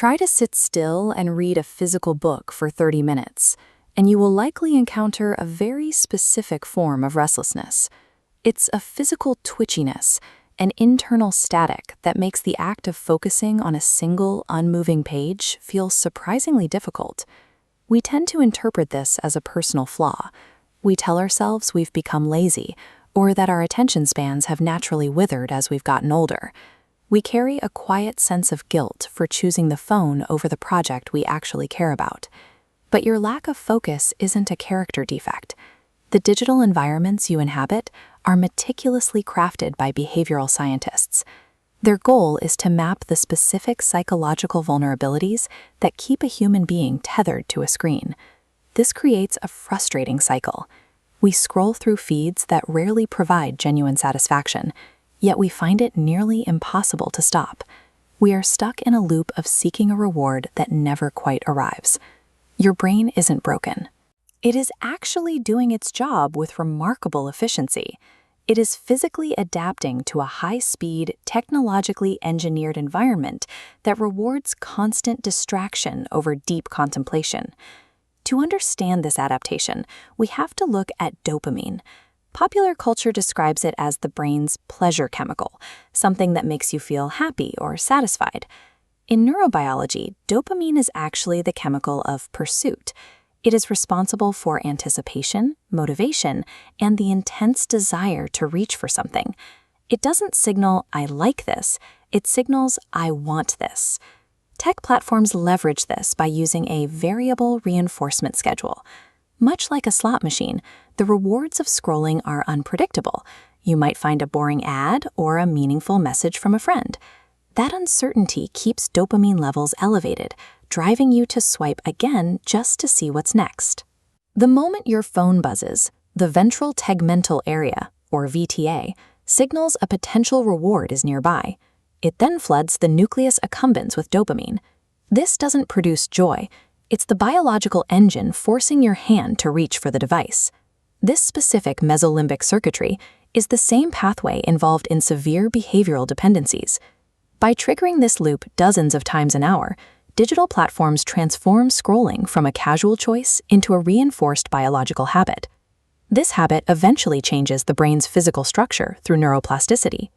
Try to sit still and read a physical book for 30 minutes, and you will likely encounter a very specific form of restlessness. It's a physical twitchiness, an internal static that makes the act of focusing on a single, unmoving page feel surprisingly difficult. We tend to interpret this as a personal flaw. We tell ourselves we've become lazy, or that our attention spans have naturally withered as we've gotten older. We carry a quiet sense of guilt for choosing the phone over the project we actually care about. But your lack of focus isn't a character defect. The digital environments you inhabit are meticulously crafted by behavioral scientists. Their goal is to map the specific psychological vulnerabilities that keep a human being tethered to a screen. This creates a frustrating cycle. We scroll through feeds that rarely provide genuine satisfaction, yet we find it nearly impossible to stop. We are stuck in a loop of seeking a reward that never quite arrives. Your brain isn't broken. It is actually doing its job with remarkable efficiency. It is physically adapting to a high-speed, technologically engineered environment that rewards constant distraction over deep contemplation. To understand this adaptation, we have to look at dopamine. Popular culture describes it as the brain's pleasure chemical, something that makes you feel happy or satisfied. In neurobiology, dopamine is actually the chemical of pursuit. It is responsible for anticipation, motivation, and the intense desire to reach for something. It doesn't signal, "I like this," it signals, "I want this." Tech platforms leverage this by using a variable reinforcement schedule. Much like a slot machine, the rewards of scrolling are unpredictable. You might find a boring ad or a meaningful message from a friend. That uncertainty keeps dopamine levels elevated, driving you to swipe again just to see what's next. The moment your phone buzzes, the ventral tegmental area, or VTA, signals a potential reward is nearby. It then floods the nucleus accumbens with dopamine. This doesn't produce joy. It's the biological engine forcing your hand to reach for the device. This specific mesolimbic circuitry is the same pathway involved in severe behavioral dependencies. By triggering this loop dozens of times an hour, digital platforms transform scrolling from a casual choice into a reinforced biological habit. This habit eventually changes the brain's physical structure through neuroplasticity.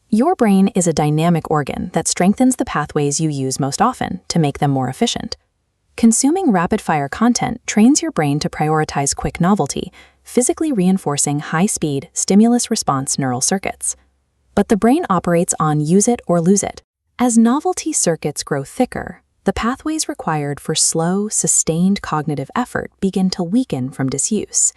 Your brain is a dynamic organ that strengthens the pathways you use most often to make them more efficient. Consuming rapid-fire content trains your brain to prioritize quick novelty, physically reinforcing high-speed, stimulus-response neural circuits. But the brain operates on use it or lose it. As novelty circuits grow thicker, the pathways required for slow, sustained cognitive effort begin to weaken from disuse.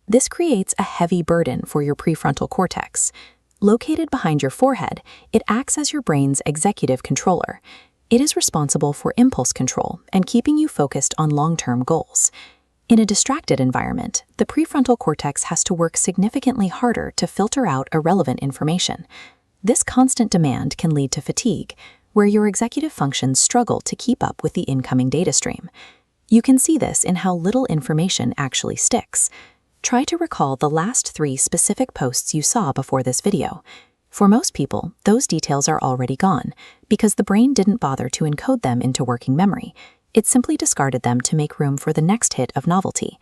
This creates a heavy burden for your prefrontal cortex. Located behind your forehead, it acts as your brain's executive controller. It is responsible for impulse control and keeping you focused on long-term goals. In a distracted environment, the prefrontal cortex has to work significantly harder to filter out irrelevant information. This constant demand can lead to fatigue, where your executive functions struggle to keep up with the incoming data stream. You can see this in how little information actually sticks. Try to recall the last 3 specific posts you saw before this video. For most people, those details are already gone because the brain didn't bother to encode them into working memory. It simply discarded them to make room for the next hit of novelty.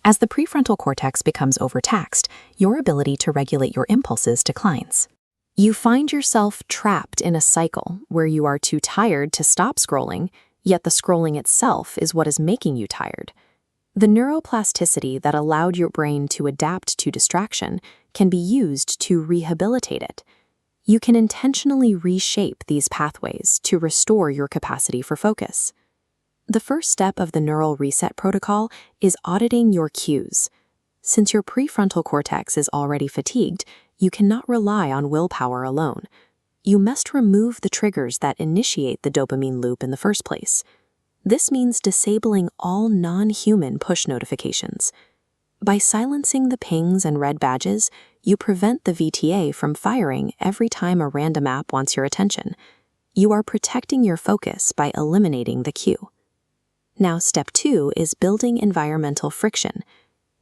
As the prefrontal cortex becomes overtaxed, your ability to regulate your impulses declines. You find yourself trapped in a cycle where you are too tired to stop scrolling, yet the scrolling itself is what is making you tired. The neuroplasticity that allowed your brain to adapt to distraction can be used to rehabilitate it. You can intentionally reshape these pathways to restore your capacity for focus. The first step of the neural reset protocol is auditing your cues. Since your prefrontal cortex is already fatigued, you cannot rely on willpower alone. You must remove the triggers that initiate the dopamine loop in the first place. This means disabling all non-human push notifications. By silencing the pings and red badges, you prevent the VTA from firing every time a random app wants your attention. You are protecting your focus by eliminating the cue. Now, step 2 is building environmental friction.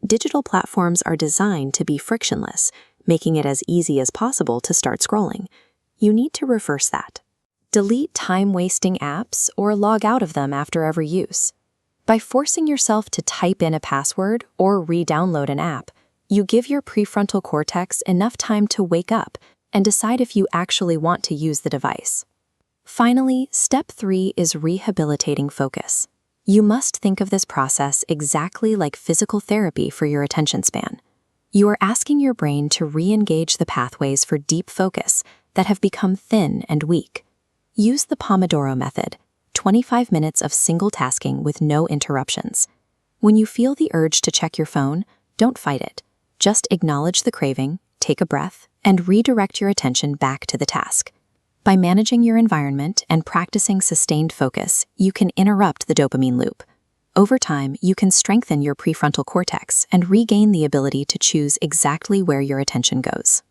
Digital platforms are designed to be frictionless, making it as easy as possible to start scrolling. You need to reverse that. Delete time-wasting apps or log out of them after every use. By forcing yourself to type in a password or re-download an app, you give your prefrontal cortex enough time to wake up and decide if you actually want to use the device. Finally, step 3 is rehabilitating focus. You must think of this process exactly like physical therapy for your attention span. You are asking your brain to re-engage the pathways for deep focus that have become thin and weak. Use the Pomodoro method, 25 minutes of single tasking with no interruptions. When you feel the urge to check your phone, don't fight it. Just acknowledge the craving, take a breath, and redirect your attention back to the task. By managing your environment and practicing sustained focus, you can interrupt the dopamine loop. Over time, you can strengthen your prefrontal cortex and regain the ability to choose exactly where your attention goes.